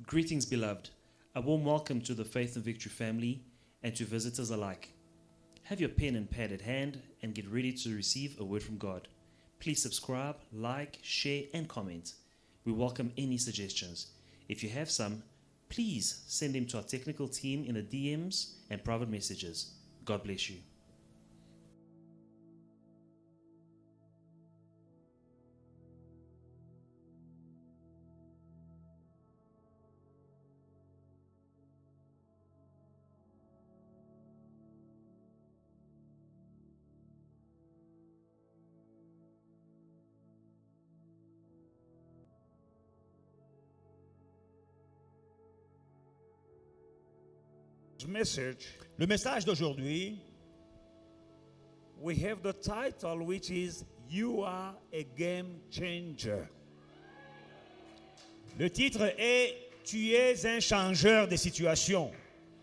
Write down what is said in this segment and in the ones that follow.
Greetings, beloved. A warm welcome to the Faith and Victory family and to visitors alike. Have your pen and pad at hand and get ready to receive a word from God. Please subscribe, like, share, and comment. We welcome any suggestions. If you have some, please send them to our technical team in the DMs and private messages. God bless you. Message, Le message d'aujourd'hui, we have the title which is You Are a Game Changer. le titre est Tu es un changeur de situation.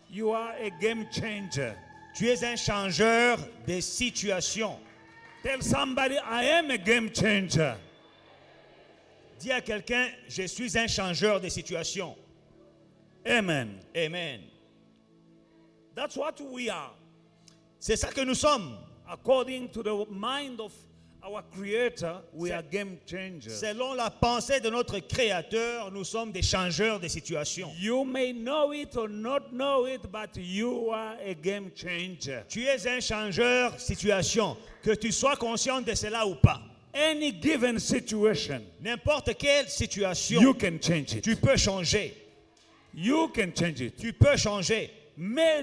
You are a game changer. Tu es un changeur de situation. Tell somebody, I am a game changer. Dis à quelqu'un, je suis un changeur de situation. Amen. Amen. That's what we are. C'est ça que nous sommes. According to the mind of our Creator, we are game changers. Selon la pensée de notre Créateur, nous sommes des changeurs de situation. You may know it or not know it, but you are a game changer. Tu es un changeur de situation. Que tu sois conscient de cela ou pas. Any given situation, N'importe quelle situation, you can change it. tu peux changer. You can change it. Tu peux changer.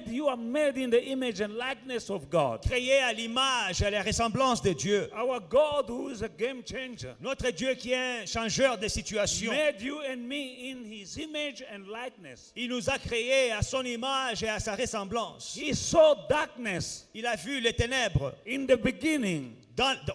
You are made in the image and likeness of God. Créé à l'image et à la ressemblance de Dieu. Our God, who is a game changer, Notre Dieu qui est un changeur de situation. made you and me in His image and likeness. Il nous a créés à son image et à sa ressemblance. He saw darkness Il a vu les ténèbres in the beginning.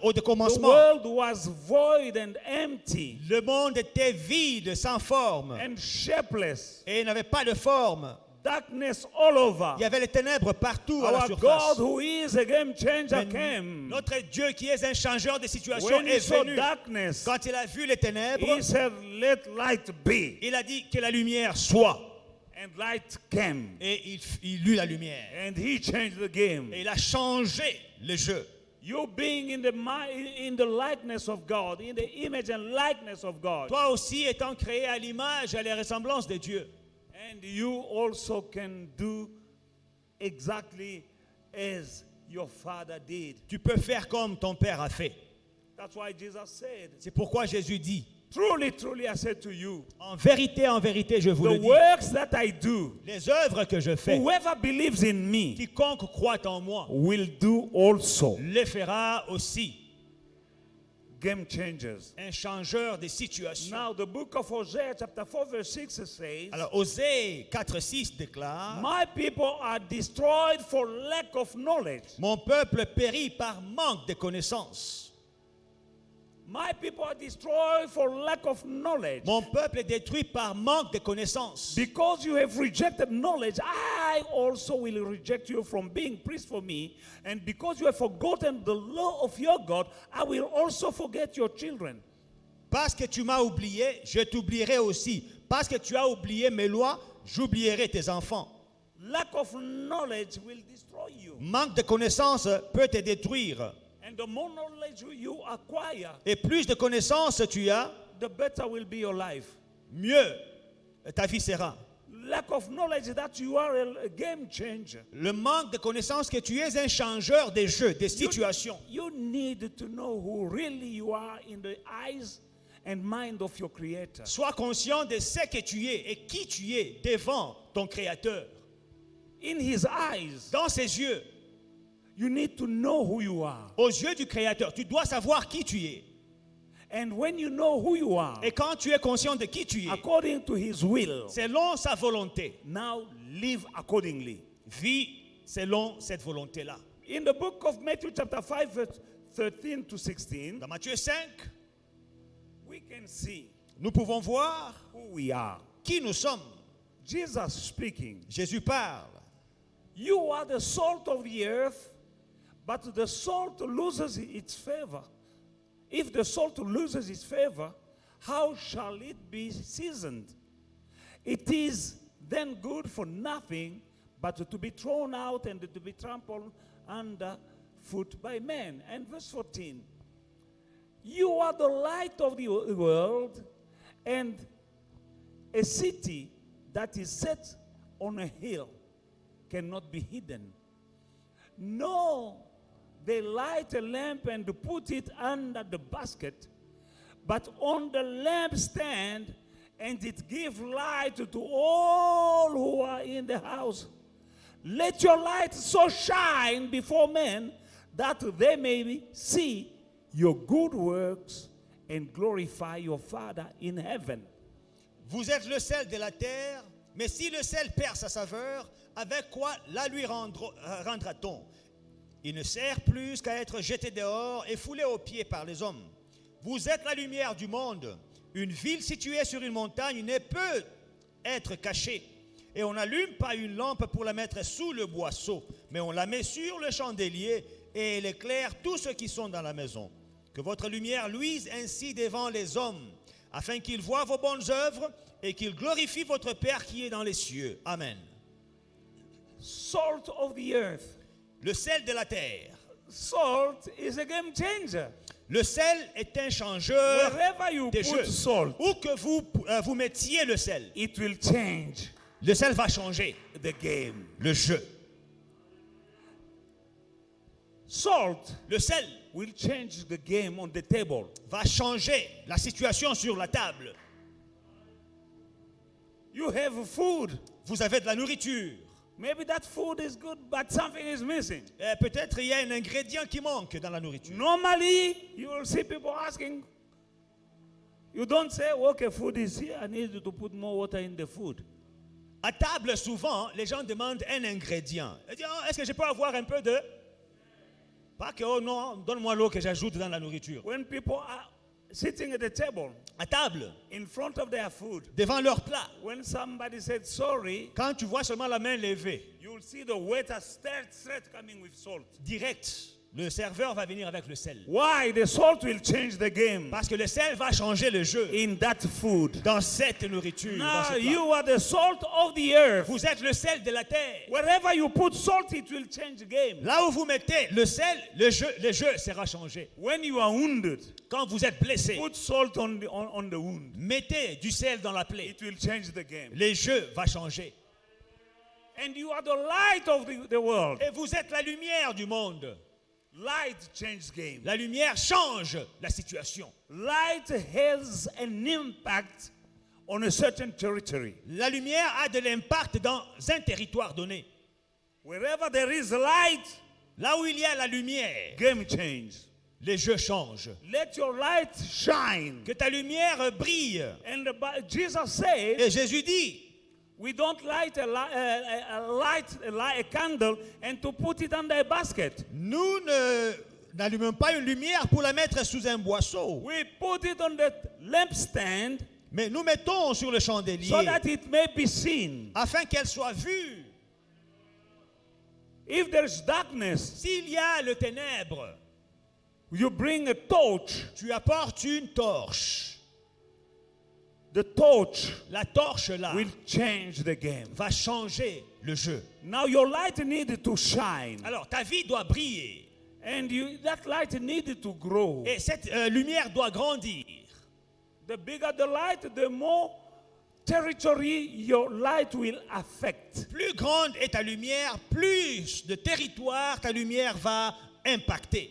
au The commencement. world was void and empty Le monde était vide, sans forme. and shapeless. Et il n'avait pas de forme. Darkness all over. Il y avait les ténèbres partout à la Our surface. God, who is a game changer, Mais came. notre Dieu qui est un changeur de situation When he est saw venu. darkness, Quand il a vu les ténèbres, He said, "Let light be," il a dit que la lumière soit. and light came. Et il eut la lumière. And He changed the game. Et il a changé le jeu. You being in the likeness of God, in the image and likeness of God, Toi aussi étant créé à l'image et à la ressemblance de Dieu. and you also can do exactly as your Father did. Tu peux faire comme ton Père a fait. That's why Jesus said, C'est pourquoi Jésus dit, "Truly, truly, I said to you, en vérité, je vous the le dis, works that I do, les œuvres que je fais, whoever believes in me quiconque croit en moi, will do also." le fera aussi. Game changers. Un changeur de situation. Now, the book of Hosea, chapter 4, verse 6 says, Alors, Osée 4:6 déclare, "My people are destroyed for lack of knowledge." mon peuple périt par manque de connaissance. My people are destroyed for lack of knowledge. Mon peuple est détruit par manque de connaissance. Because you have rejected knowledge, I also will reject you from being priest for me. And because you have forgotten the law of your God, I will also forget your children. Parce que tu m'as oublié, je t'oublierai aussi. Parce que tu as oublié mes lois, j'oublierai tes enfants. Lack of knowledge will destroy you. Manque de connaissance peut te détruire. And the more knowledge you acquire, Et plus de connaissances tu as, the better will be your life. mieux ta vie sera. Lack of knowledge that you are a game changer. Le manque de connaissances que tu es un changeur des jeux, des situations. You need to know who really you are in the eyes and mind of your Creator. Sois conscient de ce que tu es et qui tu es devant ton Créateur. In His eyes, Dans ses yeux, you need to know who you are. aux yeux du Créateur, tu dois savoir qui tu es. And when you know who you are, Et quand tu es conscient de qui tu es, according to His will, selon sa volonté, now live accordingly. vis selon cette volonté-là. In the book of Matthew chapter 5 verse 13 to 16, Dans Matthieu 5, we can see nous pouvons voir who we are. qui nous sommes. Jesus speaking. Jésus parle. You are the salt of the earth, but the salt loses its favor. If the salt loses its favor, how shall it be seasoned? it is then good for nothing but to be thrown out and to be trampled underfoot by men. And verse 14, you are the light of the world, and a city that is set on a hill cannot be hidden. No, they light a lamp and put it under the basket, but on the lampstand, and it gives light to all who are in the house. Let your light so shine before men that they may see your good works and glorify your Father in heaven. Vous êtes le sel de la terre, mais si le sel perd sa saveur, avec quoi la lui rendra-t-on? Il ne sert plus qu'à être jeté dehors et foulé aux pieds par les hommes. Vous êtes la lumière du monde. Une ville située sur une montagne ne peut être cachée. Et on n'allume pas une lampe pour la mettre sous le boisseau, mais on la met sur le chandelier et elle éclaire tous ceux qui sont dans la maison. Que votre lumière luise ainsi devant les hommes, afin qu'ils voient vos bonnes œuvres et qu'ils glorifient votre Père qui est dans les cieux. Amen. Salt of the earth. Le sel de la terre. Salt is a game changer. Le sel est un changeur Wherever you des put jeux. salt, Où que vous mettiez le sel, it will change le sel va changer the game. le jeu. Salt Le sel will change the game on the table. va changer la situation sur la table. You have food. Vous avez de la nourriture. Maybe that food is good, but something is missing. Peut-être il y a un ingrédient qui manque dans la nourriture. Normally, you will see people asking. You don't say, okay, food is here. I need you to put more water in the food. À table, souvent, les gens demandent un ingrédient. Ils disent, oh, est-ce que je peux avoir un peu de... Pas que, oh non, donne-moi l'eau que j'ajoute dans la nourriture. When people are sitting at the table, À table, in front of their food, devant leur plat, when somebody said sorry, quand tu vois seulement la main levée, you'll see the waiter straight coming with salt. direct, le serveur va venir avec le sel. Why? The salt will change the game Parce que le sel va changer le jeu in that food. dans cette nourriture. dans ce Now plat. you are the salt of the earth. Vous êtes le sel de la terre. Wherever you put salt, it will change the game. Là où vous mettez le sel, le jeu sera changé. When you are wounded, Quand vous êtes blessé, put salt on the wound. mettez du sel dans la plaie. It will change the game. Le jeu va changer. And you are the light of the world. Et vous êtes la lumière du monde. Light changes game. La lumière change la situation. Light has an impact on a certain territory. La lumière a de l'impact dans un territoire donné. Wherever there is light, Là où il y a la lumière, game change. les jeux changent. Let your light shine. Que ta lumière brille. And Jesus said, Et Jésus dit, we don't light a candle and to put it under a basket. nous n'allumons pas une lumière pour la mettre sous un boisseau, We put it on the lampstand mais nous mettons sur le chandelier so that it may be seen. afin qu'elle soit vue. If there's darkness, S'il y a le ténèbre, you bring a torch. tu apportes une torche. The torch La torche là will change the game. va changer le jeu. Now your light needed to shine. Alors ta vie doit briller And that light needed to grow. et cette lumière doit grandir. The bigger the light, the more territory your light will affect. Plus grande est ta lumière, plus de territoire ta lumière va impacter.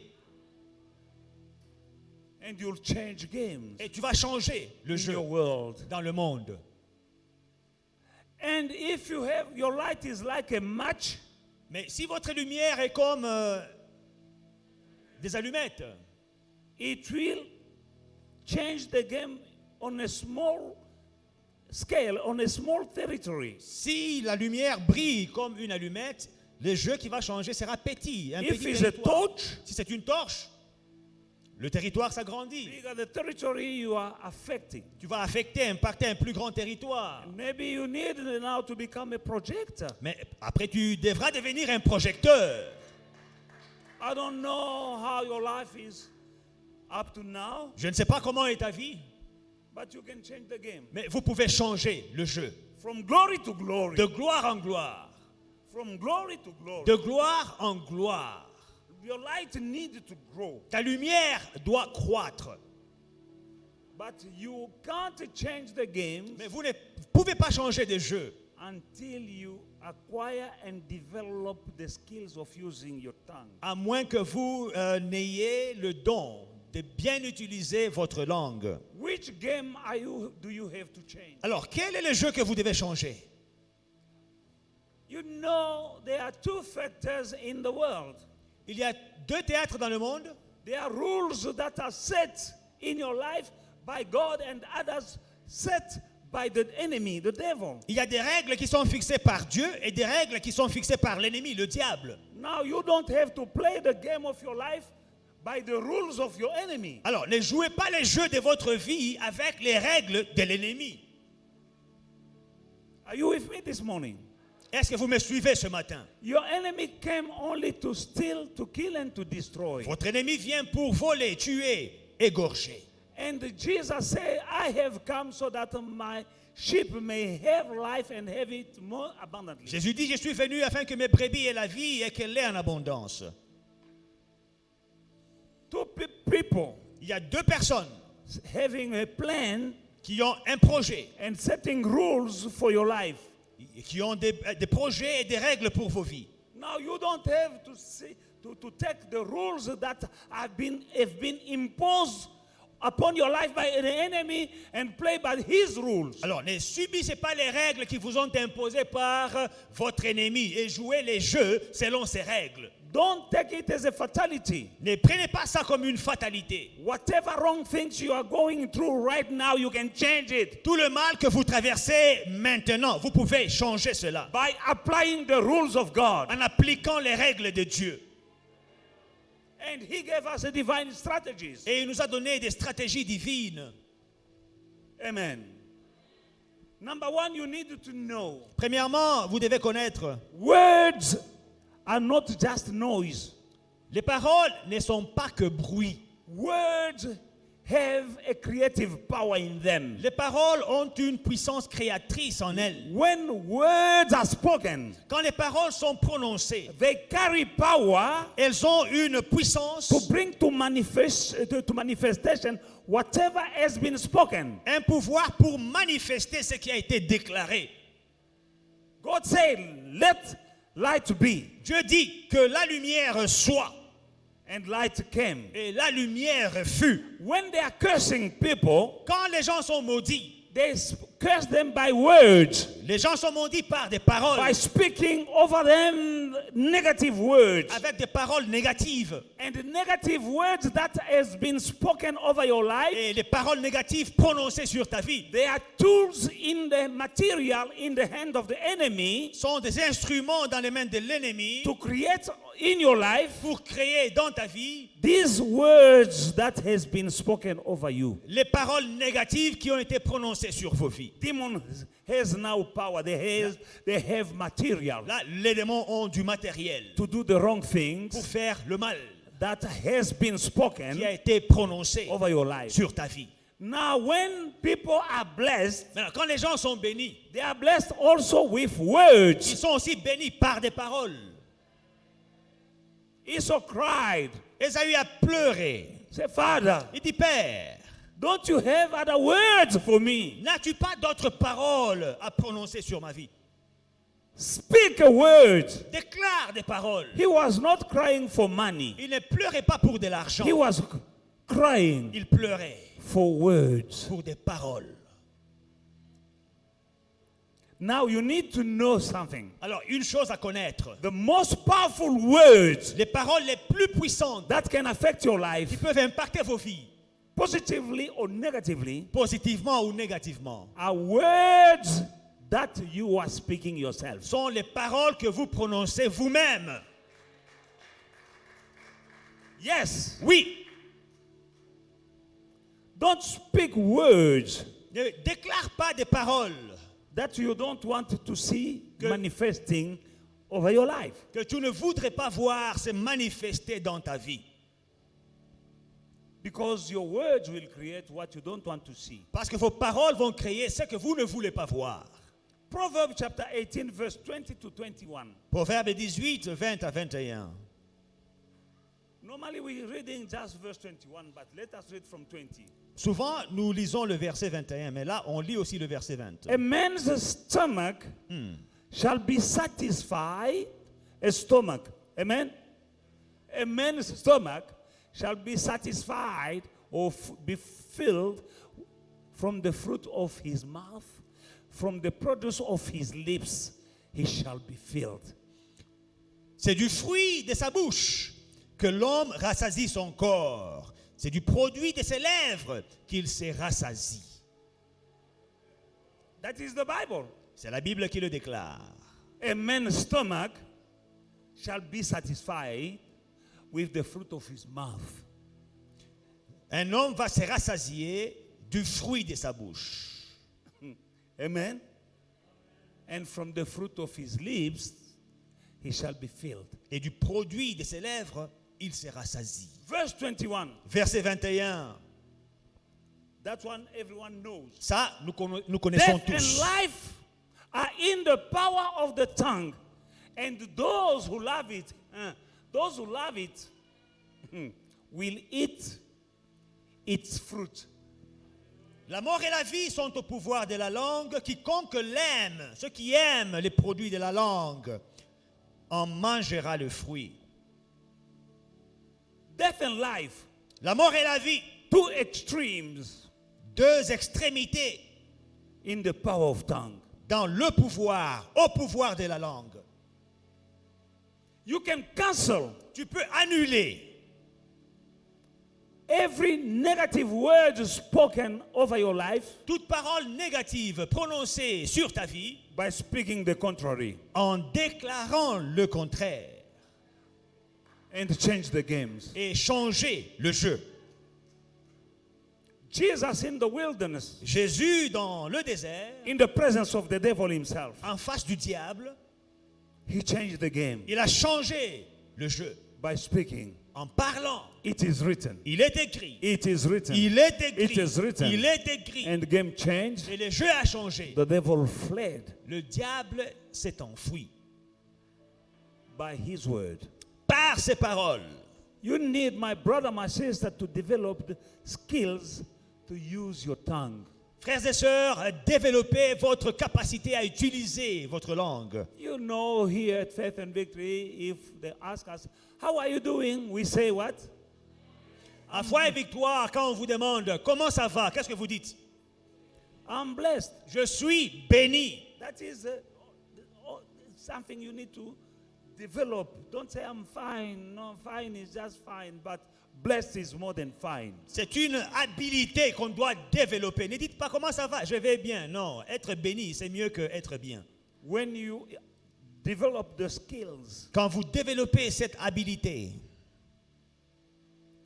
And you'll change games Et tu vas changer le in jeu your world. dans le monde. And if your light is like a match, Mais si votre lumière est comme des allumettes, it will change the game on a small scale, on a small territory. si la lumière brille comme une allumette, le jeu qui va changer sera petit. Un If petit it's a territoire. torch, Si c'est une torche, le territoire s'agrandit. bigger the territory you are affecting. Tu vas affecter, impacter un plus grand territoire. Maybe you need now to become a projector. Mais après, tu devras devenir un projecteur. I don't know how your life is up to now, Je ne sais pas comment est ta vie, But you can change the game. Mais vous pouvez changer le jeu. From glory to glory. De gloire en gloire. From glory to glory. De gloire en gloire. Your light needs to grow. Ta lumière doit croître. But you can't change the game Mais vous ne pouvez pas changer de jeu until you acquire and develop the skills of using your tongue. à moins que vous n'ayez le don de bien utiliser votre langue. Which game do you have to change? Alors, quel est le jeu que vous devez changer? You know there are two factors in the world. Il y a deux théâtres dans le monde. There are rules that are set in your life by God and others set by the enemy, the devil. Il y a des règles qui sont fixées par Dieu et des règles qui sont fixées par l'ennemi, le diable. Now you don't have to play the game of your life by the rules of your enemy. Alors, ne jouez pas les jeux de votre vie avec les règles de l'ennemi. Are you with me this morning? Est-ce que vous me suivez ce matin? Your enemy came only to steal, to kill and to destroy. Votre ennemi vient pour voler, tuer, égorger. And Jesus said, I have come so that my sheep may have life and have it more abundantly. Jésus dit, je suis venu afin que mes brebis aient la vie et qu'elle l'ait en abondance. Two people Il y a deux personnes having a plan qui ont un projet, and setting rules for your life. qui ont des projets et des règles pour vos vies. Now you don't have to see, to take the rules that have been imposed upon your life by the enemy and play by his rules. Alors, ne subissez pas les règles qui vous ont imposées par votre ennemi et jouez les jeux selon ces règles. Don't take it as a fatality. Ne prenez pas ça comme une fatalité. Whatever wrong things you are going through right now, you can change it Tout le mal que vous traversez maintenant, vous pouvez changer cela by applying the rules of God. en appliquant les règles de Dieu. And he gave us a divine strategies. Et il nous a donné des stratégies divines. Amen. Number one, you need to know Premièrement, vous devez connaître, words are not just noise. les paroles ne sont pas que bruit. Words have a creative power in them. Les paroles ont une puissance créatrice en elles. When words are spoken, Quand les paroles sont prononcées, they carry power elles ont une puissance, to bring to manifestation whatever has been spoken. un pouvoir pour manifester ce qui a été déclaré. God said, let light be. Dieu dit que la lumière soit, And light came. et la lumière fut. When they are cursing people, Quand les gens sont maudits, they curse them by words, les gens sont maudits par des paroles, by speaking over them negative words. avec des paroles négatives. And the negative words that has been spoken over your life, Et les paroles négatives prononcées sur ta vie they are tools in the material in the hand of the enemy sont des instruments dans les mains de l'ennemi to create in your life pour créer dans ta vie these words that has been spoken over you. les paroles négatives qui ont été prononcées sur vos vies. Demon has now power. They have material Là, les démons ont du matériel to do the wrong things pour faire le mal that has been spoken qui a été prononcé over your life. sur ta vie. Now, when people are blessed, Maintenant, quand les gens sont bénis, they are blessed also with ils words. sont aussi bénis par des paroles. Esau cried, Ésaü a pleuré. say, Father, Il dit, Père, don't you have other words for me? n'as-tu pas d'autres paroles à prononcer sur ma vie? Speak a word. Déclare des paroles. He was not crying for money. Il ne pleurait pas pour de l'argent. He was crying Il pleurait for words. pour des paroles. Now you need to know something. Alors, une chose à connaître. The most powerful words Les paroles les plus puissantes that can affect your life qui peuvent impacter vos vies, positively or negatively positivement ou négativement, are words that you are speaking yourself. sont les paroles que vous prononcez vous-même. Yes. Oui, Don't speak words ne déclare pas des paroles that you don't want to see manifesting over your life. que tu ne voudrais pas voir se manifester dans ta vie. Because your words will create what you don't want to see. Parce que vos paroles vont créer ce que vous ne voulez pas voir. Proverbs chapter 18, verse 20 to 21. Proverbe 18, 20 à 21. Normally we're reading just verse 21, but let us read from 20. Souvent, nous lisons le verset 21, mais là, on lit aussi le verset 20. A man's stomach shall be satisfied. A stomach. Amen? A man's stomach shall be satisfied or be filled from the fruit of his mouth, from the produce of his lips, he shall be filled. C'est du fruit de sa bouche que l'homme rassasie son corps. C'est du produit de ses lèvres qu'il s'est rassasi. That is the Bible. C'est la Bible qui le déclare. A man's stomach shall be satisfied with the fruit of his mouth. Un homme va se rassasier du fruit de sa bouche. Amen. And from the fruit of his lips, he shall be filled. Et du produit de ses lèvres, il se rassasie. Verse 21. Verset 21. That one everyone knows. Ça, nous connaissons Death tous. and life are in the power of the tongue. And those who love it, will eat its fruit. La mort et la vie sont au pouvoir de la langue. Quiconque l'aime, ceux qui aiment les produits de la langue, en mangera le fruit. Death and life, La mort et la vie, two extremes deux extrémités in the power of tongue. dans le pouvoir, au pouvoir de la langue. You can cancel Tu peux annuler every negative word spoken over your life toute parole négative prononcée sur ta vie by speaking the contrary en déclarant le contraire and change the games. et changer le jeu. Jesus in the wilderness, Jésus dans le désert, in the presence of the devil himself, en face du diable, he changed the game il a changé le jeu by speaking. en parlant. It is written. Il est écrit. It is written. Il est écrit. It is written. Il est écrit. And the game changed. Et le jeu a changé. The devil fled Le diable s'est enfui by his word. par ses paroles. You need, my brother, my sister, to develop the skills to use your tongue. Frères et sœurs, développez votre capacité à utiliser votre langue. You know, here at Faith and Victory, if they ask us, how are you doing? We say what? À Foi et Victoire, quand on vous demande comment ça va, qu'est-ce que vous dites? I'm blessed. Je suis béni. That is something you need to develop. Don't say I'm fine. No, fine is just fine. But blessed is more than fine. C'est une habilité qu'on doit développer. Ne dites pas comment ça va, je vais bien. Non, être béni, c'est mieux que être bien. When you develop the skills Quand vous développez cette habilité,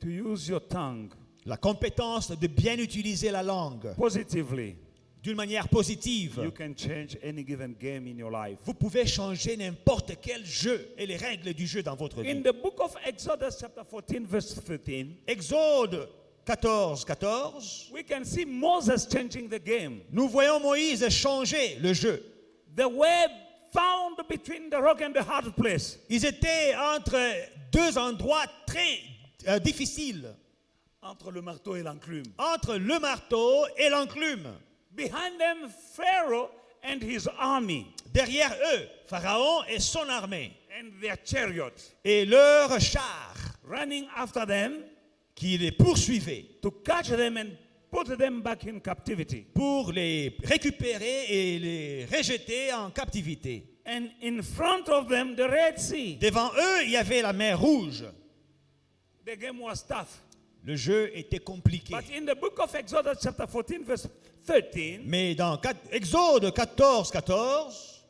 to use your tongue la compétence de bien utiliser la langue positively, d'une manière positive, you can change any given game in your life. vous pouvez changer n'importe quel jeu et les règles du jeu dans votre In vie. the book of Exodus chapter 14 verse 13, Exode 14, 14, we can see Moses changing the game. nous voyons Moïse changer le jeu. They were found between the rock and the hard place. Ils étaient entre deux endroits très difficiles, Entre le marteau et l'enclume. entre le marteau et l'enclume. Behind them, Pharaoh and his army Derrière eux, Pharaon et son armée and their chariots et leurs chars running after them qui les poursuivaient to catch them and put them back in captivity. pour les récupérer et les rejeter en captivité. And in front of them, the Red Sea. Devant eux, il y avait la mer Rouge. The game was tough. Le jeu était compliqué. But in the book of Exodus chapter 14 verse 13, Mais dans Exode 14, 14,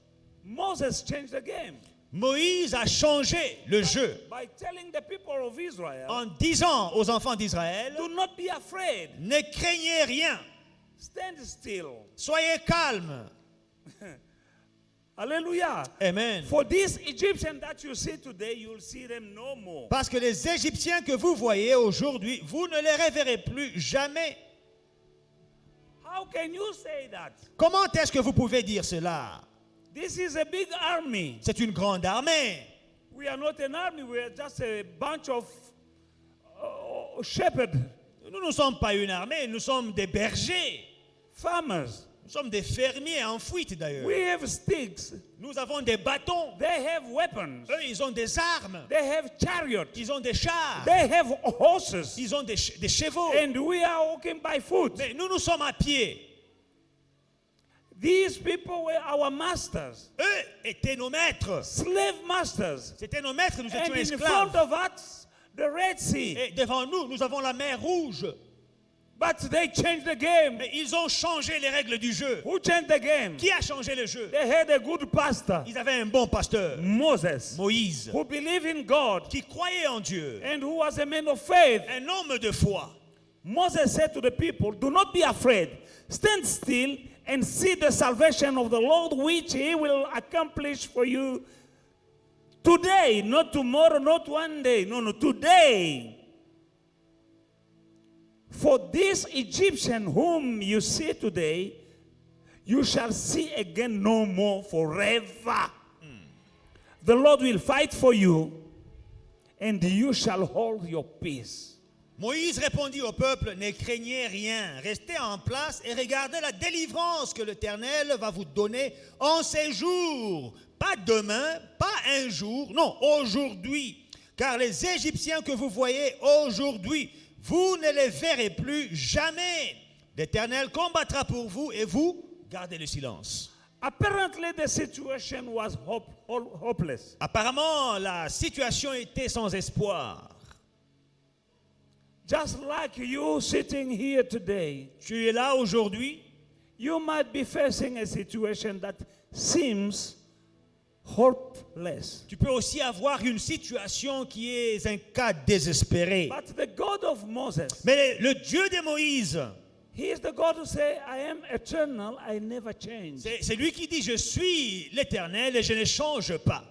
Moses changed the game Moïse a changé le jeu by telling the people of Israel, en disant aux enfants d'Israël, do not be afraid. ne craignez rien, Stand still. soyez calmes. Hallelujah. Amen. For these Egyptians that you see today, you'll see them no more. Parce que les Égyptiens que vous voyez aujourd'hui, vous ne les reverrez plus jamais. How can you say that? Comment est-ce que vous pouvez dire cela? This is a big army. C'est une grande armée. We are not an army, we are just a bunch of shepherds, Nous ne sommes pas une armée, nous sommes des bergers. farmers. Nous sommes des fermiers en fuite d'ailleurs. We have sticks. Nous avons des bâtons. They have weapons. Eux, ils ont des armes. They have chariots. Ils ont des chars. They have horses. Ils ont des chevaux. And we are walking by foot. Mais nous sommes à pied. These people were our masters, Eux étaient nos maîtres. slave masters. C'était nos maîtres, nous étions And in front esclaves. of us, the Red Sea. Et devant nous, nous avons la mer Rouge. But they changed the game. Mais ils ont changé les règles du jeu. Who changed the game? Qui a changé le jeu? They had a good pastor, Ils avaient un bon pasteur, Moses, Moïse, who believed in God qui croyait en Dieu. and who was a man of faith. Un homme de foi. Moses said to the people, do not be afraid. Stand still and see the salvation of the Lord, which he will accomplish for you today, not tomorrow, not one day. No, today. For this Egyptian whom you see today, you shall see again no more forever. The Lord will fight for you, and you shall hold your peace. Moïse répondit au peuple, ne craignez rien, restez en place et regardez la délivrance que l'Éternel va vous donner en ces jours. Pas demain, pas un jour, non, aujourd'hui. Car les Égyptiens que vous voyez aujourd'hui, vous ne les verrez plus jamais. L'Éternel combattra pour vous et vous, gardez le silence. Apparently, the situation was hopeless. Apparemment, la situation était sans espoir. Just like you sitting here today, Tu es là aujourd'hui, you might be facing a situation that seems hopeless. tu peux aussi avoir une situation qui est un cas désespéré. But the God of Moses, Mais le Dieu de Moïse, he is the God who says, I am eternal, I never change. c'est lui qui dit, je suis l'Éternel et je ne change pas.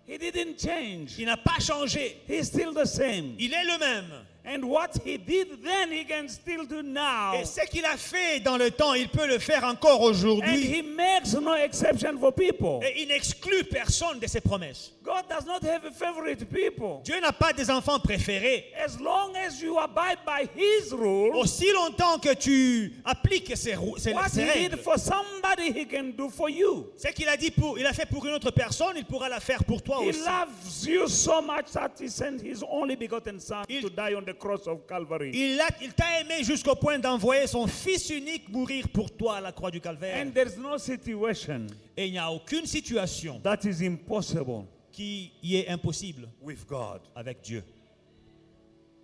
He didn't change. Il n'a pas changé. He's still the same. Il est le même. And what he did then, he can still do now. Et ce qu'il a fait dans le temps, il peut le faire encore And aujourd'hui. he makes no exception for people. Et il n'exclut personne de ses promesses. God does not have a favorite people. Dieu n'a pas des enfants préférés. As long as you abide by his rules, Aussi longtemps que tu appliques ses what ses he did règles, for somebody, he can do for you. ce qu'il a dit il a fait pour une autre personne, il pourra la faire pour toi He aussi. loves you so much that he sent his only begotten son Il- to die on the cross of Calvary. Il t'a aimé jusqu'au point d'envoyer son fils unique mourir pour toi à la croix du Calvaire. And there's no situation Et il n'y a aucune situation that is impossible qui y est impossible with God. avec Dieu.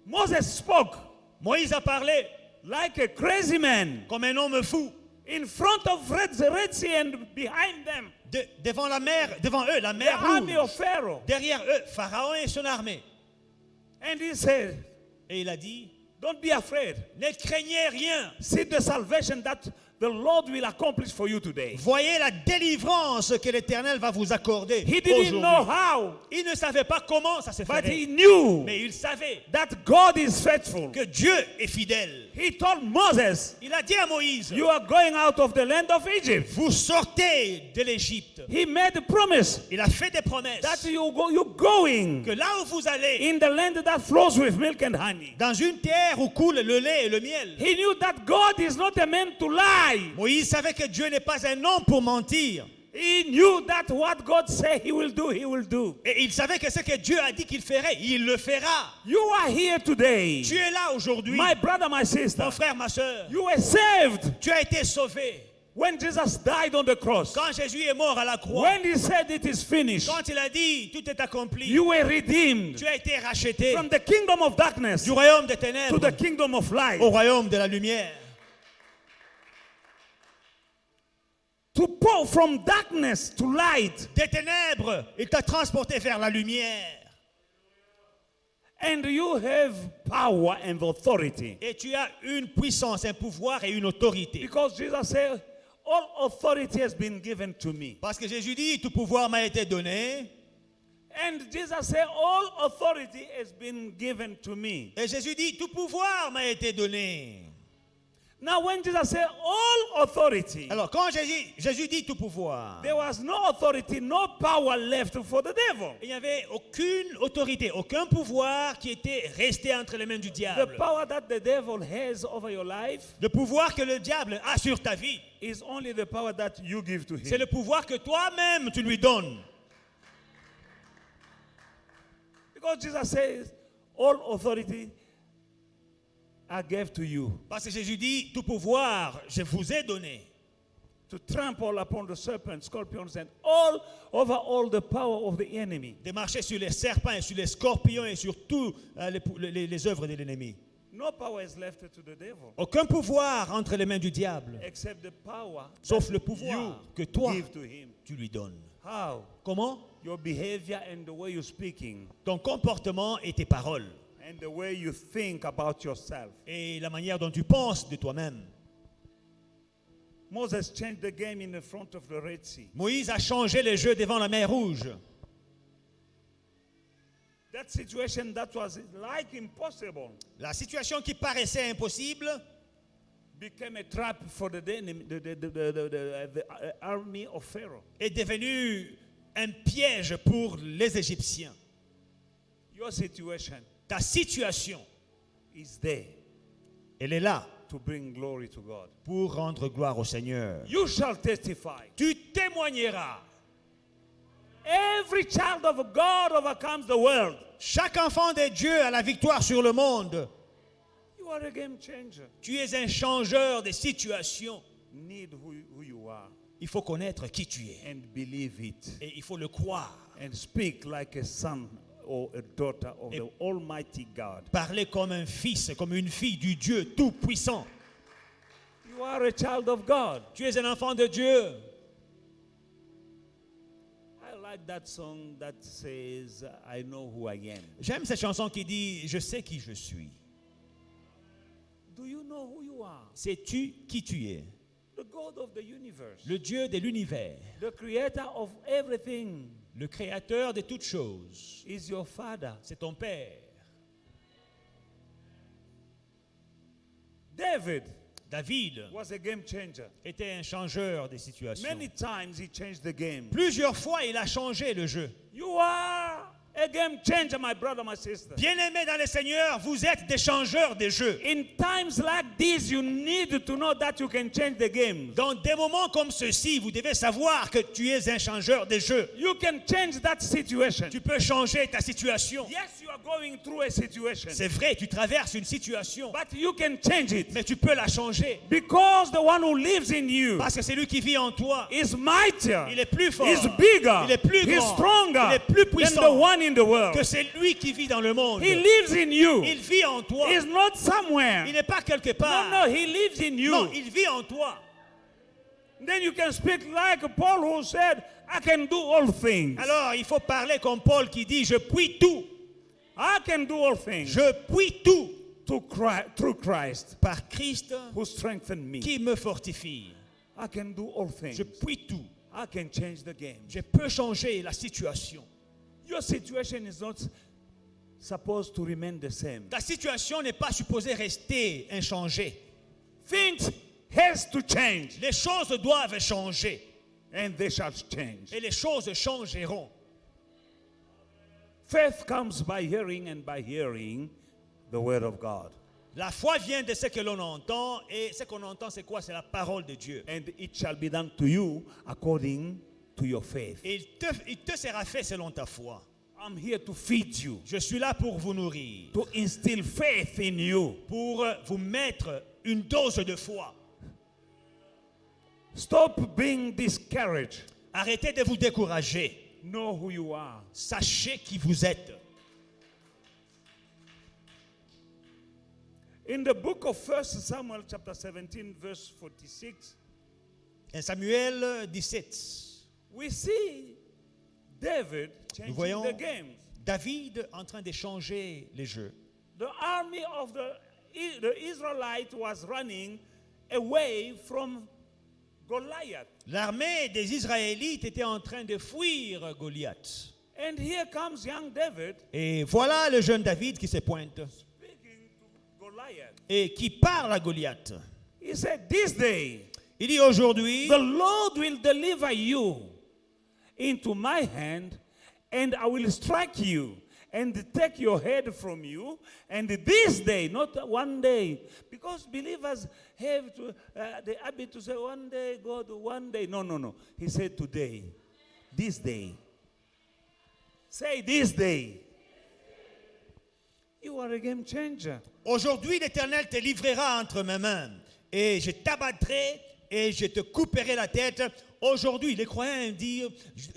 Moses spoke Moïse a parlé like a crazy man comme un homme fou in front of the Red Sea and behind them, devant la mer, devant eux, la the mer army of rouge. Pharaoh. Derrière eux, Pharaon et son armée. And he said, Et il a dit, don't be afraid. ne craignez rien. See the salvation that the Lord will accomplish for you today. Voyez la délivrance que l'Éternel va vous accorder He didn't know aujourd'hui. how, Il ne savait pas comment ça se but he ferait. knew Mais il savait that God is faithful. que Dieu est fidèle. He told Moses, Il a dit à Moïse, you are going out of the land of Egypt. vous sortez de l'Égypte. He made a promise Il a fait des promesses that you're going que là où vous allez, in the land that flows with milk and honey. dans une terre où coule le lait et le miel. He knew that God is not a man to lie. Moïse savait que Dieu n'est pas un homme pour mentir. He knew that what God said he will do, he will do. Et il savait que ce que Dieu a dit qu'il ferait, il le fera. You are here today. Tu es là aujourd'hui, My brother, my sister. mon frère, ma soeur. You were saved Tu as été sauvé. when Jesus died on the cross. Quand Jésus est mort à la croix, When he said it is finished, quand il a dit tout est accompli, you were redeemed tu as été racheté from the kingdom of darkness du royaume des to ténèbres the kingdom of light. au royaume de la lumière. To pour from darkness to light. Des ténèbres, il t'a transporté vers la lumière. And you have power and authority. Et tu as une puissance, un pouvoir et une autorité. Because Jesus said, all authority has been given to me. Parce que Jésus dit, tout pouvoir m'a été donné. And Jesus said, all authority has been given to me. Et Jésus dit, tout pouvoir m'a été donné. Now, when Jesus said all authority, Alors, quand Jésus dit tout pouvoir, there was no authority, no power left for the devil. il n'y avait aucune autorité, aucun pouvoir qui était resté entre les mains du The diable. power that the devil has over your life Le pouvoir que le diable a sur ta vie, is only the power that you give to c'est him. le pouvoir que toi-même tu lui donnes. Because Jesus says, all authority I gave to you, Parce que Jésus dit, tout pouvoir, je vous ai donné. to trample upon the serpents, scorpions, and all over all the power of the enemy. De marcher sur les serpents et sur les scorpions et sur toutes les œuvres de l'ennemi. No power is left to the devil Aucun pouvoir entre les mains du diable, except the power sauf that le pouvoir you que toi, give to him. tu lui donnes. How? Comment? Your behavior and the way you're speaking Ton comportement et tes paroles. and the way you think about yourself. Et la manière dont tu penses de toi-même. Moses changed the game in the front of the Red Sea. Moïse a changé les jeux devant la mer Rouge. That situation that was like impossible La situation qui paraissait impossible became a trap for the army of Pharaoh. est devenue un piège pour les Égyptiens. Your situation Ta situation, is there elle est là to bring glory to God. pour rendre gloire au Seigneur. You shall testify. Tu témoigneras. Every child of God overcomes the world. Chaque enfant de Dieu a la victoire sur le monde. You are a game changer. Tu es un changeur de situation. Need who you are Il faut connaître qui tu es. and believe it Et il faut le croire. and speak like a son or a daughter of the Almighty God. Parler comme un fils, comme une fille du Dieu Tout-Puissant. You are a child of God. Tu es un enfant de Dieu. I like that song that says, I know who I am. J'aime cette chanson qui dit « Je sais qui je suis Do you know who you are? ». Sais-tu qui tu es? The God of the universe, Le Dieu de l'univers, the creator of everything, le créateur de toutes choses. is your father. C'est ton Père. David David was a game changer. était un changeur des situations. Many times he changed the game. Plusieurs fois, il a changé le jeu. You are a game changer, my brother, my sister. Bien-aimés dans le Seigneur, vous êtes des changeurs des jeux. In times like this, you need to know that you can change the game. Dans des moments comme ceux-ci, vous devez savoir que tu es un changeur des jeux. You can change that situation. Tu peux changer ta situation. Yes, you are going through a situation, C'est vrai, tu traverses une situation, but you can change it mais tu peux la changer. because the one who lives in you Parce que c'est lui qui vit en toi. is mightier, Il est plus fort. is bigger, Il est plus he's grand. stronger Il est plus than puissant the one in the world. que c'est lui qui vit dans le monde. He lives in you. Il vit en toi. He's not somewhere. Il n'est pas quelque No, part. no, he lives in you. Non, il vit en toi. Then you can speak like Paul who said, I can do all things. Alors, il faut parler comme Paul qui dit, je puis tout. I can do all things Je puis tout through Christ par Christ who strengthened me. qui me fortifie. I can do all things. Je puis tout. I can change the game. Je peux changer la situation. Your situation is not supposed to remain the same. Ta situation n'est pas supposée rester inchangée. Things has to change, Les choses doivent changer. and they shall change. Et les choses changeront. Faith comes by hearing, and by hearing the word of God. La foi vient de ce que l'on entend. Et ce qu'on entend, c'est quoi? C'est la parole de Dieu. And it shall be done to you according to your faith. Et il te sera fait selon ta foi. I'm here to feed you, Je suis là pour vous nourrir. to instill faith in you. Pour vous mettre une dose de foi. Stop being discouraged. Arrêtez de vous décourager. Know who you are. Sachez qui vous êtes. In the book of 1 Samuel chapter 17 verse 46, En Samuel 17, we see David nous changing voyons the games. David en train d'échanger les jeux. The army of the Israelite was running away from Goliath. L'armée des Israélites était en train de fuir Goliath. And here comes young David Et voilà le jeune David qui se pointe speaking to Goliath. et qui parle à Goliath. He said, this day, Il dit aujourd'hui, the Lord will deliver you into my hand, and I will strike you and take your head from you. And this day, not one day, because believers have the habit to say, one day, God, one day. No, no, no. He said, today, this day. Say, this day. You are a game changer. aujourd'hui l'Éternel te livrera entre mes mains et je t'abattrai et je te couperai la tête. Aujourd'hui, les croyants disent,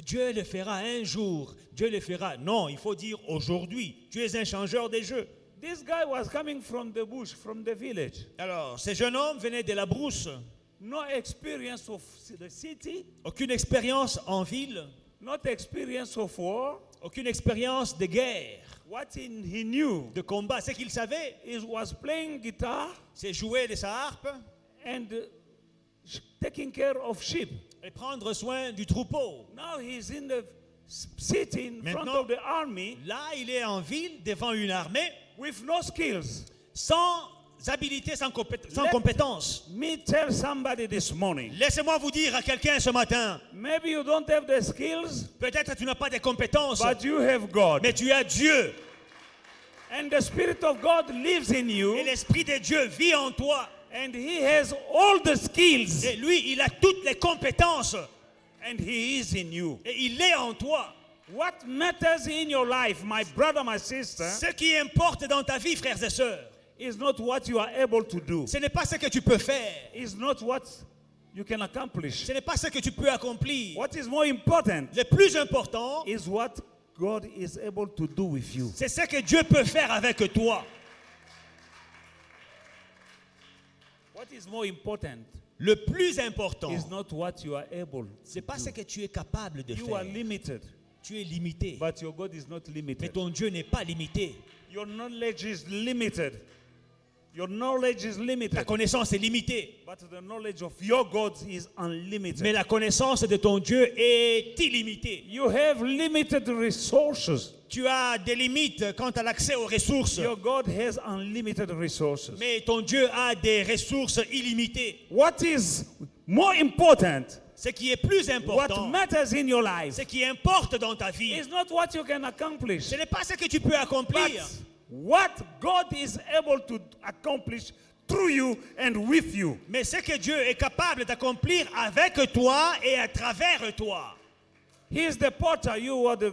Dieu le fera un jour, Dieu le fera. Non, il faut dire aujourd'hui, tu es un changeur des jeux. This guy was coming from the bush, from the village. Alors, ce jeune homme venait de la brousse, No experience of the city, aucune expérience en ville, not experience of war. aucune expérience de guerre, What he knew de combat. Ce qu'il savait, is was playing guitar c'est jouer de sa harpe and taking care of sheep. et prendre soin du troupeau. Now he's in the city in front Maintenant- of the army Là, il est en ville devant une armée with no skills. sans habilité, sans Let- compétence. Me tell somebody this morning. Laissez-moi vous dire à quelqu'un ce matin, Maybe you don't have the skills, peut-être tu n'as pas de compétences, but you have God. mais tu as Dieu. And the Spirit of God lives in Et you, l'Esprit de Dieu vit en toi. and He has all the skills, Et lui, il a toutes les compétences. and He is in you. Et il est en toi. What matters in your life, my brother, my sister, Ce qui importe dans ta vie, frères et sœurs, is not what you are able to do. ce n'est pas ce que tu peux faire. It's not what you can accomplish. Ce n'est pas ce que tu peux accomplir. What is more important Le plus important, is what God is able to do with you. c'est ce que Dieu peut faire avec toi. What is more important Le plus important, is not what you are able. c'est pas ce que tu es capable de You are faire. limited, Tu es limité. but your God is not Mais limited. ton Dieu n'est pas limité. Your knowledge is limited. Your knowledge is Ta limited, connaissance est limitée. but the knowledge of your God is unlimited. Mais la connaissance de ton Dieu est illimitée. You have limited resources. Tu as des limites quant à l'accès aux ressources. Your God has unlimited resources. Mais ton Dieu a des ressources illimitées. What is more important, Ce qui est plus what important, matters in your life, ce qui importe dans ta vie, is not what you can accomplish, ce n'est pas ce que tu peux but accomplir, what God is able to accomplish through you and with you. mais ce que Dieu est capable d'accomplir avec toi et à travers toi. He is the potter, you are the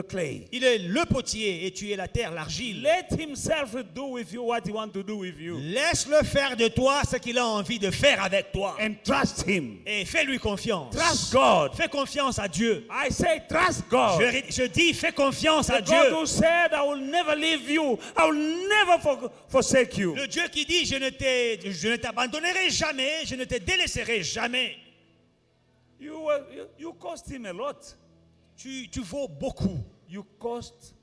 clay. Il est le potier et tu es la terre, l'argile. Let himself do with you what he wants to do with you. Laisse-le faire de toi ce qu'il a envie de faire avec toi. And trust him. Et fais-lui confiance. Trust God. Fais confiance à Dieu. I say trust God. Je dis, fais confiance à The Dieu. God who said, I will never leave you. I will never forsake you. Le Dieu qui dit, je ne t'abandonnerai jamais, je ne te délaisserai jamais. You cost him a lot. Tu vaux beaucoup. You cost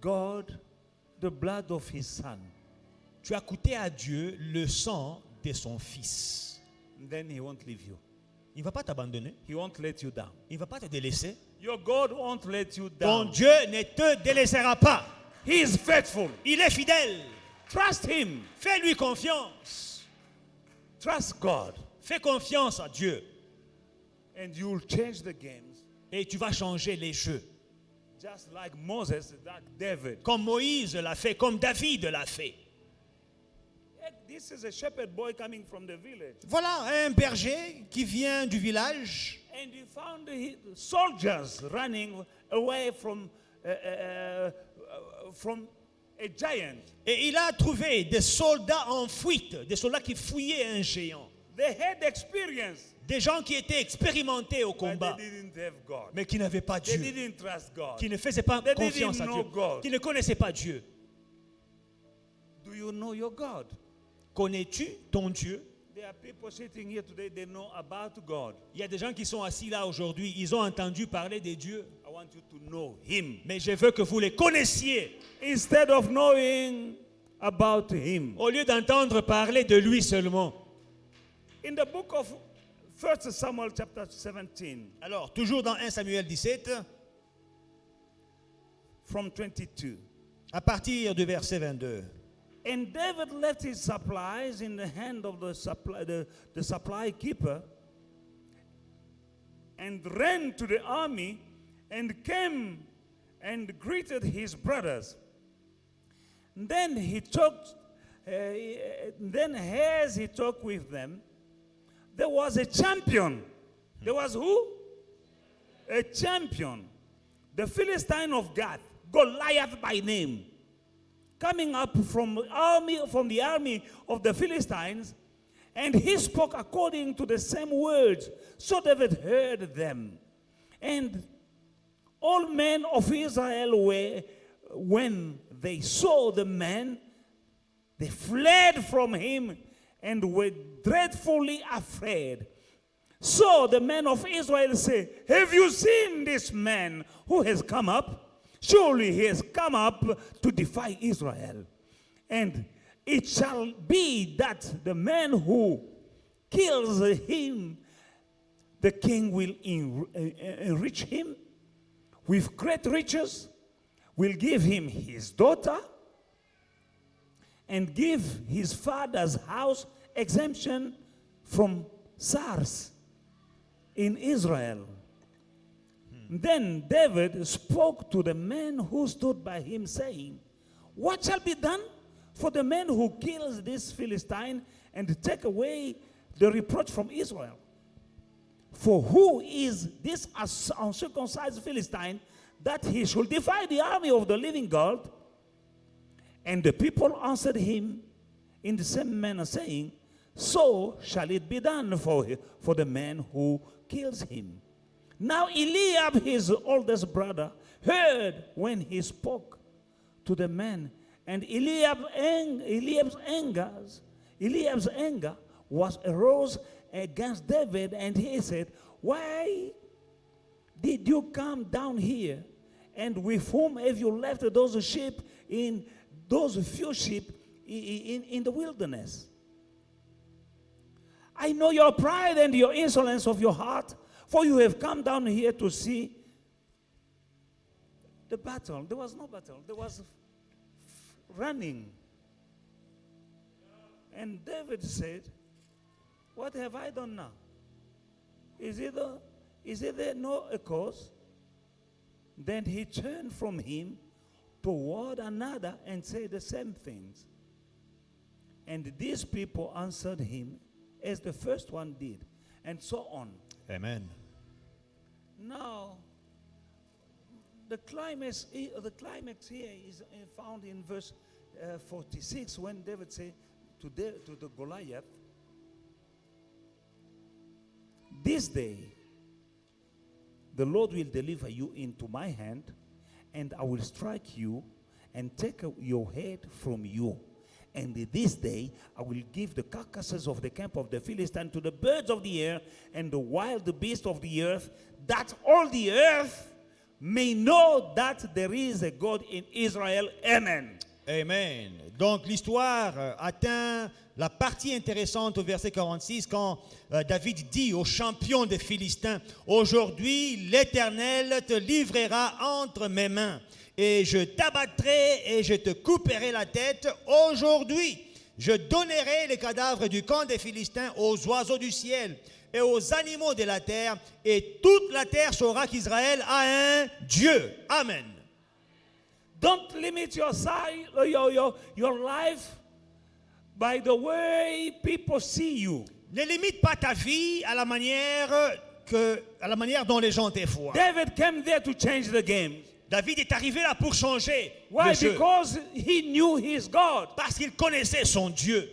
God the blood of his son. Tu as coûté à Dieu le sang de son fils. And then he won't leave you. Il ne va pas t'abandonner. He won't let you down. Il ne va pas te délaisser. Your God won't let you Ton down. Dieu ne te délaissera pas. He is faithful. Il est fidèle. Trust him. Fais-lui confiance. Trust God. Fais confiance à Dieu. And you will change the games. Et tu vas changer les jeux. Just like Moses, like David. Comme Moïse l'a fait, comme David l'a fait. This is a shepherd boy coming from the village. Voilà un berger qui vient du village. And he found soldiers running away from a giant. Et il a trouvé des soldats en fuite, des soldats qui fouillaient un géant. They had experience, Des gens qui étaient expérimentés au but combat, they didn't have God. mais qui n'avaient pas They Dieu, didn't trust God. qui ne faisaient pas They confiance didn't à know Dieu, God. qui ne connaissaient pas Dieu. Do you know your God? Connais-tu ton Dieu? There are people sitting here today, they know about God. Il y a des gens qui sont assis là aujourd'hui, ils ont entendu parler de Dieu, I want you to know Him. mais je veux que vous les connaissiez. Instead of knowing about Him. Au lieu d'entendre parler de lui seulement. In the book of 1 Samuel chapter 17 Alors, toujours dans 1 Samuel 17, from 22. à partir du verset 22. And David left his supplies in the hand of the supply keeper and ran to the army and came and greeted his brothers. Then he talked. Then as he talked with them, there was a champion. There was who? A champion. The Philistine of Gath, Goliath by name, coming up from the army of the Philistines, and he spoke according to the same words. So David heard them. And all men of Israel were, when they saw the man, they fled from him and were dreadfully afraid. So the men of Israel say, have you seen this man who has come up? Surely he has come up to defy Israel. And it shall be that the man who kills him, the king will enrich him with great riches, will give him his daughter, and give his father's house exemption from SARS in Israel. Then David spoke to the men who stood by him, saying, what shall be done for the man who kills this Philistine and take away the reproach from Israel? For who is this uncircumcised Philistine that he should defy the army of the living God? And the people answered him in the same manner, saying, so shall it be done for the man who kills him. Now Eliab, his oldest brother, heard when he spoke to the man, and Eliab's anger arose against David, and he said, why did you come down here? And with whom have you left those sheep those few sheep in the wilderness? I know your pride and your insolence of your heart, for you have come down here to see the battle. There was no battle. There was running. And David said, what have I done now? Is it there no cause? Then he turned from him toward another and said the same things. And these people answered him as the first one did, and so on. Amen. Now, the climax here is found in verse 46, when David said to the Goliath, this day the Lord will deliver you into my hand, and I will strike you and take your head from you. And this day I will give the carcasses of the camp of the Philistines to the birds of the air and the wild beasts of the earth, that all the earth may know that there is a God in Israel. Amen. Amen. Donc l'histoire atteint la partie intéressante au verset 46 quand David dit au champion des Philistins, aujourd'hui l'Éternel te livrera entre mes mains et je t'abattrai et je te couperai la tête. Aujourd'hui je donnerai les cadavres du camp des Philistins aux oiseaux du ciel et aux animaux de la terre, et toute la terre saura qu'Israël a un Dieu. Amen. Don't limit your life by the way people see you. Ne limite pas ta vie à la manière dont les gens te voient. David came there to change the game. David est arrivé là pour changer Why? le jeu. Because he knew his God. Parce qu'il connaissait son Dieu.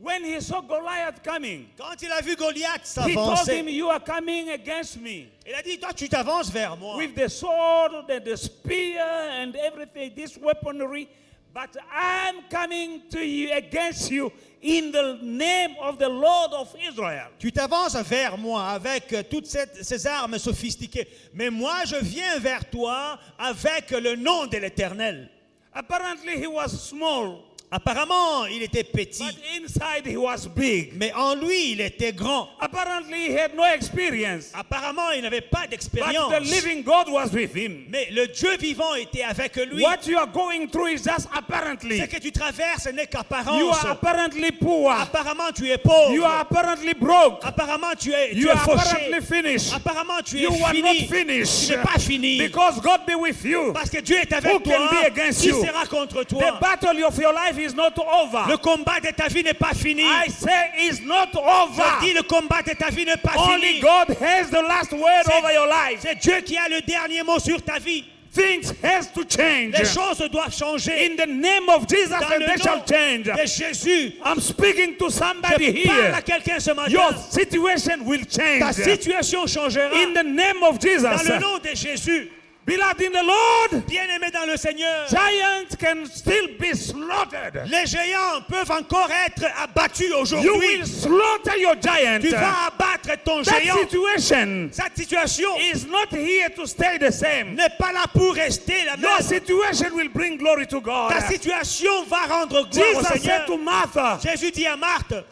When he saw Goliath coming, Quand il a vu Goliath he told s'avancer, him, you are coming against me. il a dit, toi tu t'avances vers moi. With the sword and the spear and everything, this weaponry, but I'm coming to you against you in the name of the Lord of Israel. Tu t'avances vers moi avec toutes ces armes sophistiquées. Mais moi je viens vers toi avec le nom de l'Éternel. Apparently he was small. Apparemment, il était petit, but inside he was big. mais en lui, il était grand. Apparently he had no experience, Apparemment, il n'avait pas but d'expérience. the living God was with him. Mais le Dieu vivant était avec lui. What you are going through is just apparently. Ce que tu traverses n'est You qu'apparence. are apparently poor. Apparemment, tu es pauvre. You are apparently broke. Apparemment, tu es You are fauché. apparently finished. Apparemment, tu es You are not fini. finished. Tu n'es pas fini. Because God be with you. Parce que Dieu est Who avec can toi. be against Qui you? sera contre The toi? battle of your life is not over. Le combat de ta vie n'est pas fini. I say it's not Je dis over. le combat de ta vie n'est pas Only fini. God has the last word C'est- over your life. C'est Dieu qui a le dernier mot sur ta vie. Things has to change. Les choses doivent changer. In the name of Jesus, Dans and le they shall nom change. de Jésus, I'm speaking to somebody je parle here. à quelqu'un ce Your matin. situation will Ta change. situation changera. In the name of Dans Jesus. le nom de Jésus. Beloved in the Lord, Bien-aimé dans le Seigneur. giants can still be slaughtered. Les géants peuvent encore être abattus You aujourd'hui. will slaughter your giant. Tu vas abattre ton That géant. situation Cette situation is not here to stay the same. n'est pas là pour rester la Your même. situation will bring glory to God. Ta situation va rendre gloire au Jesus Seigneur. said to Martha, Jésus dit à Marthe,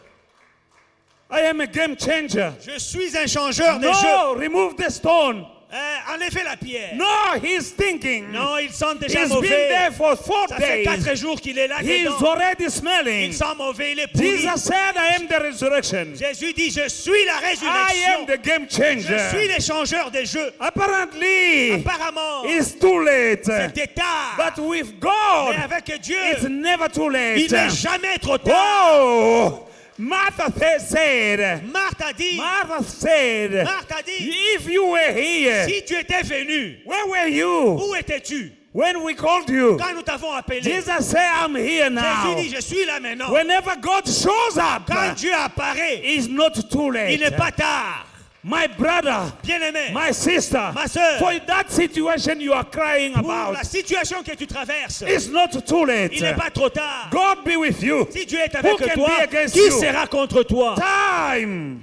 I am a game changer. je suis un changeur des No, jeux. remove the stone. Enlevez la pierre. No, he's thinking. Non, il sent déjà He's been mauvais. there for 4 Ça fait 4 days. jours qu'il est là He's dedans. already smelling. Il sent mauvais, il est pourri. Jesus said, I am the resurrection. Jésus dit, je suis la I résurrection. am the game Je suis changer. le changeur des jeux. Apparently, Apparemment, it's too late. c'était tard. But with Mais God, avec Dieu, it's never too il late. n'est jamais trop tard. Oh, Martha said, Marthe a dit, Martha said, Marthe a dit, if you were here, si tu étais venu, where were you où étais-tu when we called you? quand nous t'avons appelé? Jesus said, I'm here now. Jésus dit, je suis là maintenant. Whenever God shows up, Quand Dieu apparaît, it's not too il late. n'est pas tard. My brother, Bien-aimé, my sister, ma sœur, for that situation you are crying pour about, la situation que tu traverses, it's not too late. il n'est pas trop tard. God be with you. Si Dieu est Who avec can toi, be against qui you? sera contre toi? Time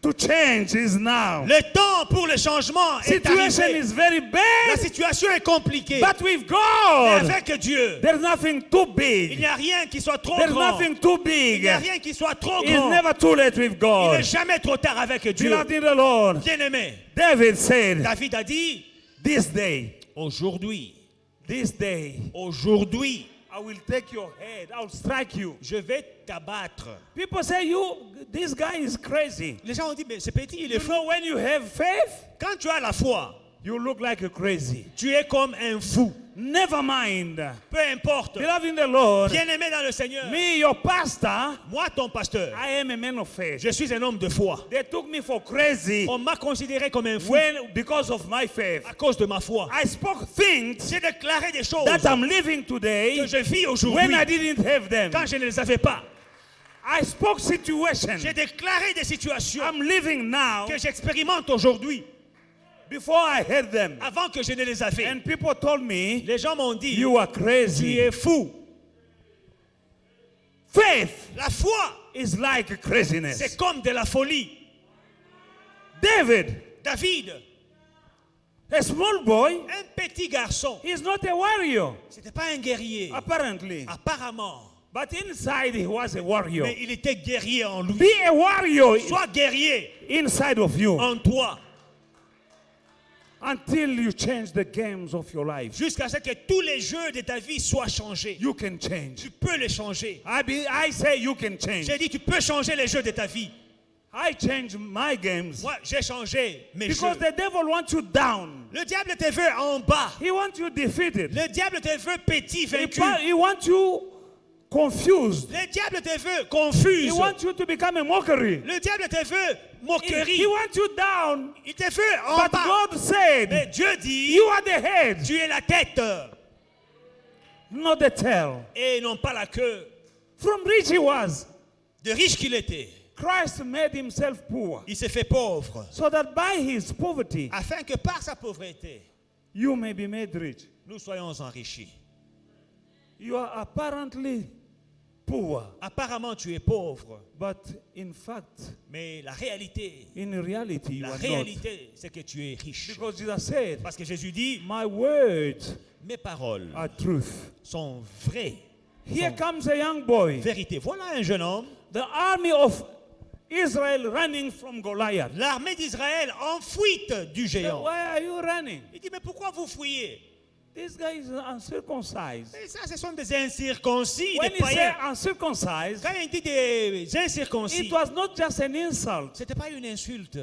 to change is now. Le temps pour le changement est Situation arrivé. is very La bad, situation est compliquée. but with Mais God, avec Dieu, there's nothing too il big. n'y a rien qui soit trop There's grand. nothing too Il big. n'y a rien qui soit trop It's grand. never too late with Il God. n'est jamais trop tard avec Dieu. Beloved in the Lord, Bien-aimé, David said, David a dit, this day, aujourd'hui, I will take your head, I'll strike you. je vais t'abattre. People say, this guy is crazy. Les gens ont dit, mais ce petit, il est You fou. know, when you have faith, Quand tu as la foi, you look like a crazy. tu es comme un fou. Never mind. Peu importe. Beloved in the Lord, Bien-aimé dans le Seigneur, me, your pastor, moi, ton pasteur, I am a man of faith. je suis un homme de foi. They took me for crazy On m'a considéré comme un fou because of my faith. à cause de ma foi. I spoke things J'ai déclaré des choses that I'm living today que je vis when aujourd'hui I didn't have them. quand je ne les avais pas. I spoke situations J'ai déclaré des situations I'm living now que j'expérimente aujourd'hui before I had them. avant que je ne les avais. And people told me, Les gens m'ont dit, you are tu crazy. es fou. Faith La foi, is like craziness. c'est comme de la folie. David, David, a small boy, un petit garçon, he's not a warrior, c'était pas un guerrier, apparently. apparemment. But inside he was a warrior. Mais il était guerrier en lui. Be a warrior Sois guerrier inside of you en toi until you change the games of your life. jusqu'à ce que tous les jeux de ta vie soient changés. You can change. Tu peux les changer. I say you can change. J'ai dit, tu peux changer les jeux de ta vie. I change my games Moi, j'ai changé mes because jeux. the devil wants you down. Le diable te veut en bas. He wants you defeated. Le diable te veut petit, vaincu. He wants you confused. Le diable te veut He confus. wants you to become a mockery. Le diable te veut moquerie. He wants you down. Il te veut en But bas. God said, Mais Dieu dit, you are the head, tu es la tête not the tail. et non pas la queue. From rich he was, De riche qu'il était, Christ made himself poor, il s'est fait pauvre. so that by his poverty, Afin que par sa pauvreté, you may be made rich. nous soyons enrichis. You are apparently poor, Apparemment, tu es pauvre. but in fact, Mais la réalité, in reality, you la are not. réalité, c'est que tu es riche. Because Jesus said, Parce que Jésus dit, my words mes paroles are truth. sont vraies. Here sont comes a young boy. vérité. Voilà un jeune homme. The army of Israel running from Goliath. L'armée d'Israël en fuite du géant. Why are you running? Il dit, mais pourquoi vous fouillez? This guy is uncircumcised. Et ça, ce sont des incirconcis, When des he said païens. uncircumcised, Quand il dit des incirconcis, it was not just an insult. ce n'était pas une insulte.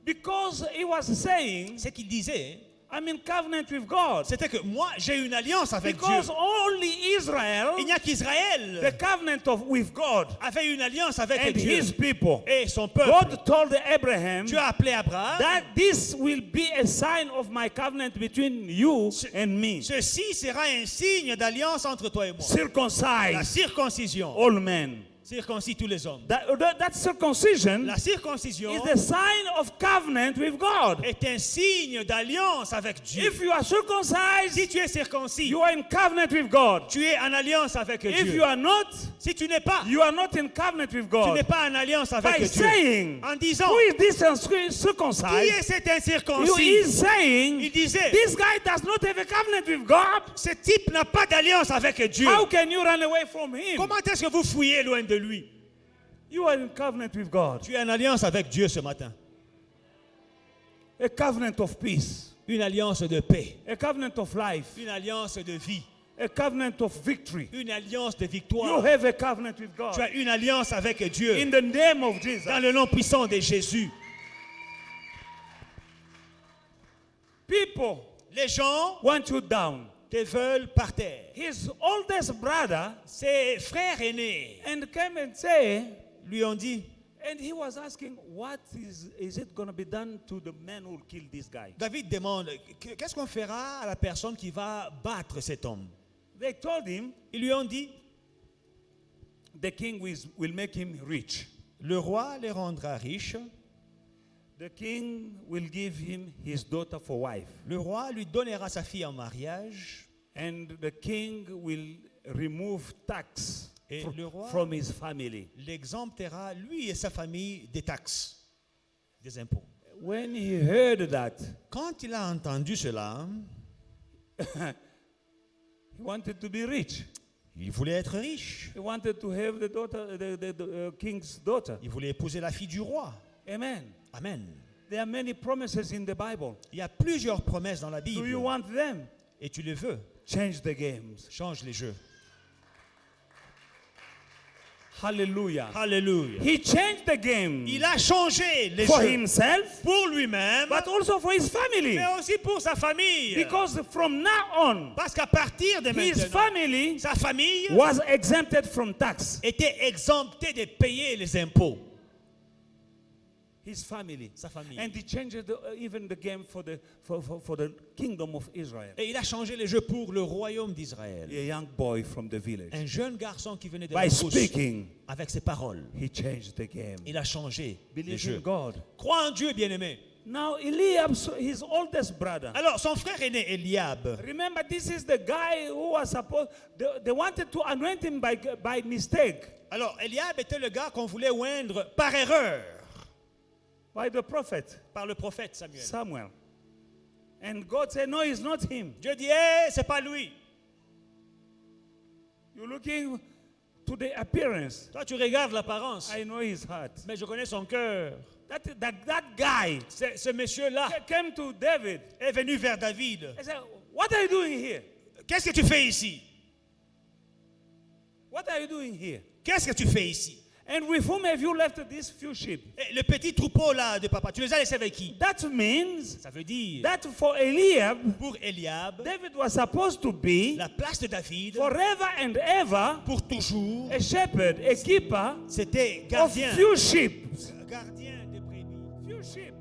Because he was saying, Ce qu'il disait, I'm in covenant with God. c'était que moi, j'ai une alliance avec Because Dieu. only Israel, Il n'y a qu'Israël the covenant with God avait une alliance avec and Dieu his people. et son peuple. God told Abraham Dieu a appelé Abraham. that this will be a sign of my covenant between you and me. Ceci sera un signe d'alliance entre toi et moi. La Circumcise circoncision. all men. Circoncis tous les hommes. That circumcision La circoncision is the sign of covenant with God. est un signe d'alliance avec Dieu. If you are circumcised, Si tu es circoncis, you are in covenant with God. tu es en alliance avec If Dieu. you are not, Si tu n'es pas, you are not in covenant with tu God. n'es pas en alliance avec By Dieu. saying, En disant, who is this qui est uncircumcised? cet You incirconcis? is saying, Il disait, this guy does not have a covenant with God. ce type n'a pas d'alliance avec Dieu. How can you run away from him? Comment est-ce que vous fouillez loin de lui? You are in covenant with God. Tu es en alliance avec Dieu ce matin. A covenant of peace. Une alliance de paix. A covenant of life. Une alliance de vie. A covenant of victory. Une alliance de You victoire. have a covenant with Tu God. as une alliance avec Dieu. In the name of Jesus. Dans le nom puissant de Jésus. People Les gens want you down. te veulent par terre. His oldest brother Ses frères aînés and came and say, lui ont dit, and he was asking, what is it going to be done to the man who killed this guy? David demande, qu'est-ce qu'on fera à la personne qui va battre cet homme? They told him, Ils lui ont dit, the king will make him rich. le roi les rendra riches. The king will give him his daughter for wife. Le roi lui donnera sa fille en mariage. And the king will remove tax Et le roi from his family. l'exemptera, lui et sa famille, des taxes, des impôts. When he heard that, Quand il a entendu cela, he wanted to be rich. il voulait être riche. He wanted to have the daughter, the king's daughter. Il voulait épouser la fille du roi. Amen. Amen. There are many promises in the Bible. Il y a plusieurs promesses dans la Do Bible. you want them? Et tu les veux. Change the games. Change les jeux. Hallelujah. Alléluia. He changed the game Il a changé les for jeux himself, pour lui-même, but also for his family. mais aussi pour sa famille. Because from now on, Parce qu'à partir de his maintenant, family sa famille was exempted from tax. était exemptée de payer les impôts. His family. Sa famille. And he changed even the game for the kingdom of Israel. Et il a changé les jeux pour le royaume d'Israël. A young boy from the village. Un jeune garçon qui venait de la By brousse, speaking, avec ses paroles, he changed the game. il a changé les Believe in jeux. God. Crois en Dieu, bien-aimé. Now Eliab, his oldest brother. Alors, son frère aîné, Eliab, Remember, this is the guy who was supposed. They wanted to anoint him by mistake alors Eliab était le gars qu'on voulait oindre par erreur by the prophet par le prophète Samuel. Samuel. And God said, "No, it's not him. Dieu dit, hey, c'est pas lui. You're looking to the appearance. Toi, tu regardes l'apparence, I know his heart. mais je connais son cœur. That guy Ce monsieur-là came to David. est venu vers David. I said, "What are you doing here? Qu'est-ce que tu fais ici? What are you doing here? Qu'est-ce que tu fais ici? And with whom have you left these few sheep?" Et le petit troupeau là de papa, tu les as laissés avec qui? That means Ça veut dire, that for Eliab, pour Eliab, David was supposed to be la place de David, forever and ever pour toujours, a shepherd, a keeper c'était of gardien, few sheep. gardien des brebis. Few sheep.